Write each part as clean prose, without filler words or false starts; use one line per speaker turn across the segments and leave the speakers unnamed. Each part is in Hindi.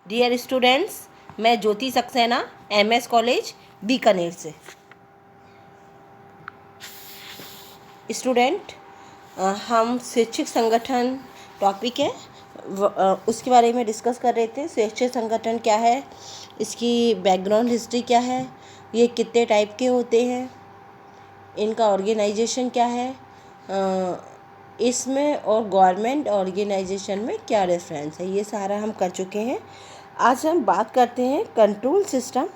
डियर स्टूडेंट्स, मैं ज्योति सक्सेना MS कॉलेज बीकानेर से। स्टूडेंट, हम स्वैच्छिक संगठन टॉपिक है उसके बारे में डिस्कस कर रहे थे। स्वैच्छिक संगठन क्या है, इसकी बैकग्राउंड हिस्ट्री क्या है, ये कितने टाइप के होते हैं, इनका ऑर्गेनाइजेशन क्या है, इसमें और गवर्नमेंट ऑर्गेनाइजेशन में क्या डिफरेंस है, ये सारा हम कर चुके हैं। आज हम बात करते हैं कंट्रोल सिस्टम,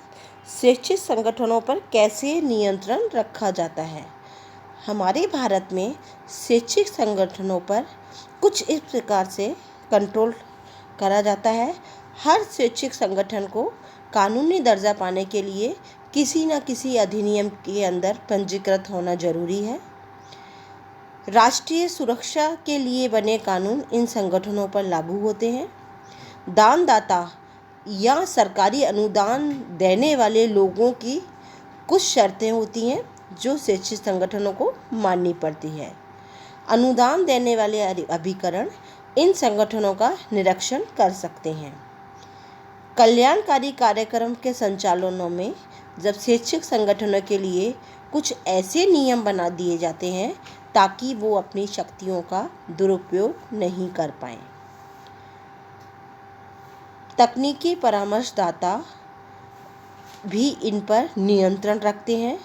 स्वैच्छिक संगठनों पर कैसे नियंत्रण रखा जाता है। हमारे भारत में स्वैच्छिक संगठनों पर कुछ इस प्रकार से कंट्रोल करा जाता है। हर स्वैच्छिक संगठन को कानूनी दर्जा पाने के लिए किसी न किसी अधिनियम के अंदर पंजीकृत होना जरूरी है। राष्ट्रीय सुरक्षा के लिए बने कानून इन संगठनों पर लागू होते हैं। दानदाता या सरकारी अनुदान देने वाले लोगों की कुछ शर्तें होती हैं जो स्वैच्छिक संगठनों को माननी पड़ती है। अनुदान देने वाले अभिकरण इन संगठनों का निरीक्षण कर सकते हैं। कल्याणकारी कार्यक्रम के संचालनों में जब स्वैच्छिक संगठनों के लिए कुछ ऐसे नियम बना दिए जाते हैं ताकि वो अपनी शक्तियों का दुरुपयोग नहीं कर पाएं। तकनीकी परामर्शदाता भी इन पर नियंत्रण रखते हैं।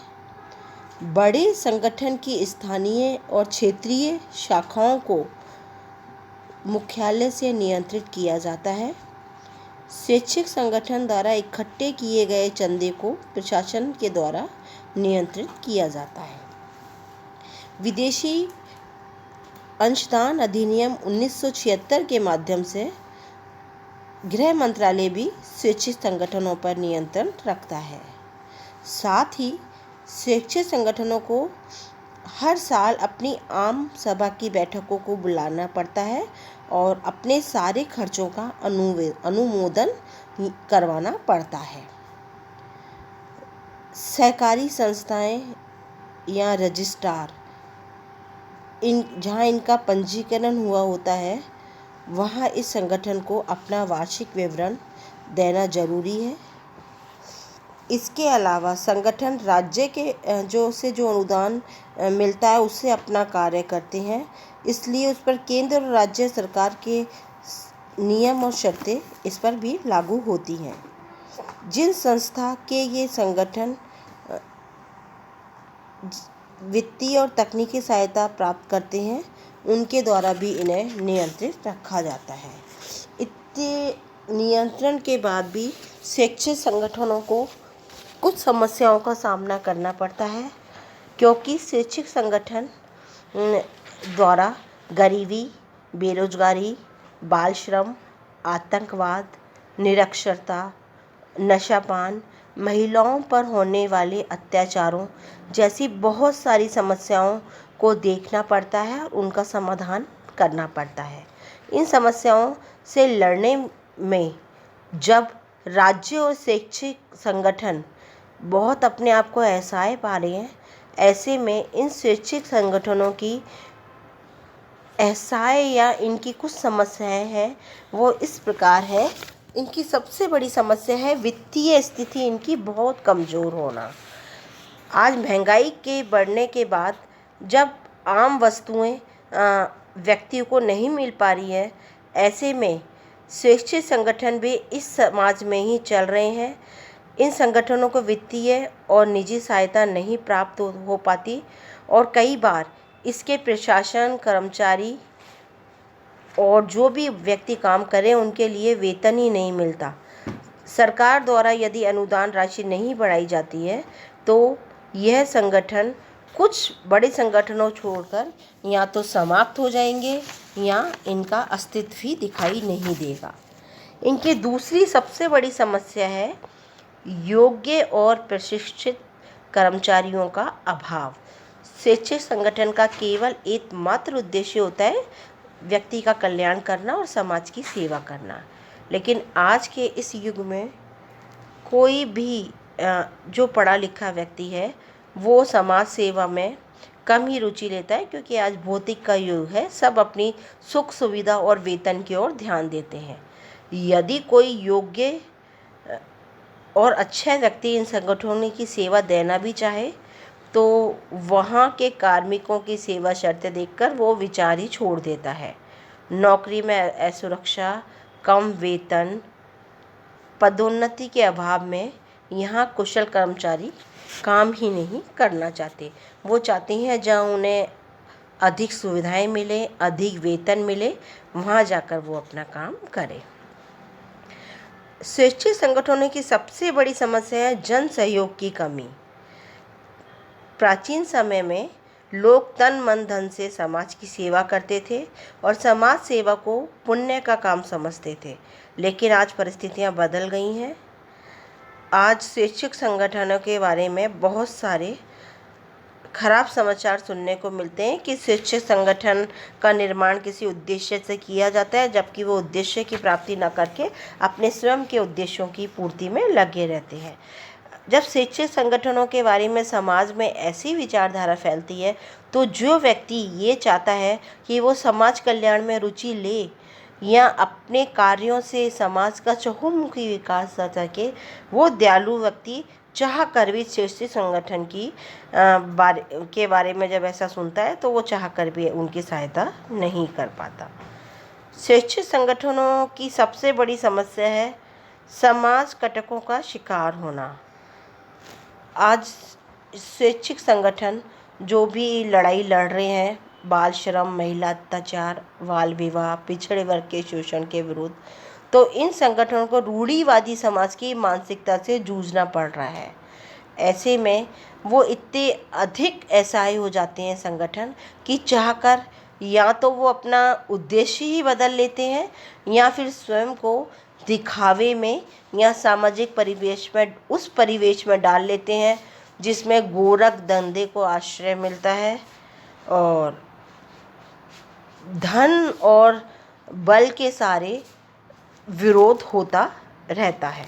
बड़े संगठन की स्थानीय और क्षेत्रीय शाखाओं को मुख्यालय से नियंत्रित किया जाता है। स्वैच्छिक संगठन द्वारा इकट्ठे किए गए चंदे को प्रशासन के द्वारा नियंत्रित किया जाता है। विदेशी अंशदान अधिनियम 1976 के माध्यम से गृह मंत्रालय भी स्वैच्छिक संगठनों पर नियंत्रण रखता है। साथ ही स्वैच्छिक संगठनों को हर साल अपनी आम सभा की बैठकों को बुलाना पड़ता है और अपने सारे खर्चों का अनुमोदन करवाना पड़ता है। सहकारी संस्थाएं या रजिस्ट्रार जहां इनका पंजीकरण हुआ होता है वहां इस संगठन को अपना वार्षिक विवरण देना जरूरी है। इसके अलावा संगठन राज्य के जो अनुदान मिलता है उससे अपना कार्य करते हैं, इसलिए उस पर केंद्र और राज्य सरकार के नियम और शर्तें इस पर भी लागू होती हैं। जिन संस्था के ये संगठन वित्तीय और तकनीकी सहायता प्राप्त करते हैं उनके द्वारा भी इन्हें नियंत्रित रखा जाता है। इतने नियंत्रण के बाद भी स्वैच्छिक संगठनों को कुछ समस्याओं का सामना करना पड़ता है, क्योंकि स्वैच्छिक संगठन द्वारा गरीबी, बेरोजगारी, बाल श्रम, आतंकवाद, निरक्षरता, नशापान, महिलाओं पर होने वाले अत्याचारों जैसी बहुत सारी समस्याओं को देखना पड़ता है और उनका समाधान करना पड़ता है। इन समस्याओं से लड़ने में जब राज्य और स्वैच्छिक संगठन बहुत अपने आप को असहाय पा रहे हैं, ऐसे में इन स्वैच्छिक संगठनों की असहाय या इनकी कुछ समस्याएं हैं वो इस प्रकार है। इनकी सबसे बड़ी समस्या है वित्तीय स्थिति इनकी बहुत कमज़ोर होना। आज महंगाई के बढ़ने के बाद जब आम वस्तुएं व्यक्तियों को नहीं मिल पा रही है, ऐसे में स्वैच्छिक संगठन भी इस समाज में ही चल रहे हैं। इन संगठनों को वित्तीय और निजी सहायता नहीं प्राप्त हो पाती और कई बार इसके प्रशासन, कर्मचारी और जो भी व्यक्ति काम करे उनके लिए वेतन ही नहीं मिलता। सरकार द्वारा यदि अनुदान राशि नहीं बढ़ाई जाती है तो यह संगठन कुछ बड़े संगठनों छोड़कर या तो समाप्त हो जाएंगे या इनका अस्तित्व ही दिखाई नहीं देगा। इनकी दूसरी सबसे बड़ी समस्या है योग्य और प्रशिक्षित कर्मचारियों का अभाव। स्वैच्छिक संगठन का केवल एकमात्र उद्देश्य होता है व्यक्ति का कल्याण करना और समाज की सेवा करना, लेकिन आज के इस युग में कोई भी जो पढ़ा लिखा व्यक्ति है वो समाज सेवा में कम ही रुचि लेता है, क्योंकि आज भौतिक का युग है। सब अपनी सुख सुविधा और वेतन की ओर ध्यान देते हैं। यदि कोई योग्य और अच्छा व्यक्ति इन संगठनों की सेवा देना भी चाहे तो वहाँ के कार्मिकों की सेवा शर्तें देखकर वो विचार ही छोड़ देता है। नौकरी में असुरक्षा, कम वेतन, पदोन्नति के अभाव में यहाँ कुशल कर्मचारी काम ही नहीं करना चाहते। वो चाहते हैं जहाँ उन्हें अधिक सुविधाएं मिले, अधिक वेतन मिले, वहाँ जाकर वो अपना काम करें। स्वैच्छिक संगठनों की सबसे बड़ी समस्या है जन सहयोग की कमी। प्राचीन समय में लोग तन मन धन से समाज की सेवा करते थे और समाज सेवा को पुण्य का काम समझते थे, लेकिन आज परिस्थितियां बदल गई हैं। आज स्वैच्छिक संगठनों के बारे में बहुत सारे खराब समाचार सुनने को मिलते हैं कि स्वैच्छिक संगठन का निर्माण किसी उद्देश्य से किया जाता है, जबकि वो उद्देश्य की प्राप्ति न करके अपने स्वयं के उद्देश्यों की पूर्ति में लगे रहते हैं। जब स्वैच्छिक संगठनों के बारे में समाज में ऐसी विचारधारा फैलती है तो जो व्यक्ति ये चाहता है कि वो समाज कल्याण में रुचि ले या अपने कार्यों से समाज का चहुमुखी विकास कर सके, वो दयालु व्यक्ति चाह कर भी स्वैच्छिक संगठन के बारे में जब ऐसा सुनता है तो वो चाह कर भी उनकी सहायता नहीं कर पाता। स्वैच्छिक संगठनों की सबसे बड़ी समस्या है समाज कटकों का शिकार होना। आज स्वैच्छिक संगठन जो भी लड़ाई लड़ रहे हैं बाल श्रम, महिला अत्याचार, बाल विवाह, पिछड़े वर्ग के शोषण के विरुद्ध, तो इन संगठनों को रूढ़िवादी समाज की मानसिकता से जूझना पड़ रहा है। ऐसे में वो इतने अधिक असहाय हो जाते हैं संगठन कि चाहकर या तो वो अपना उद्देश्य ही बदल लेते हैं या फिर स्वयं को दिखावे में या सामाजिक परिवेश में डाल लेते हैं जिसमें गोरख धंधे को आश्रय मिलता है और धन और बल के सारे विरोध होता रहता है।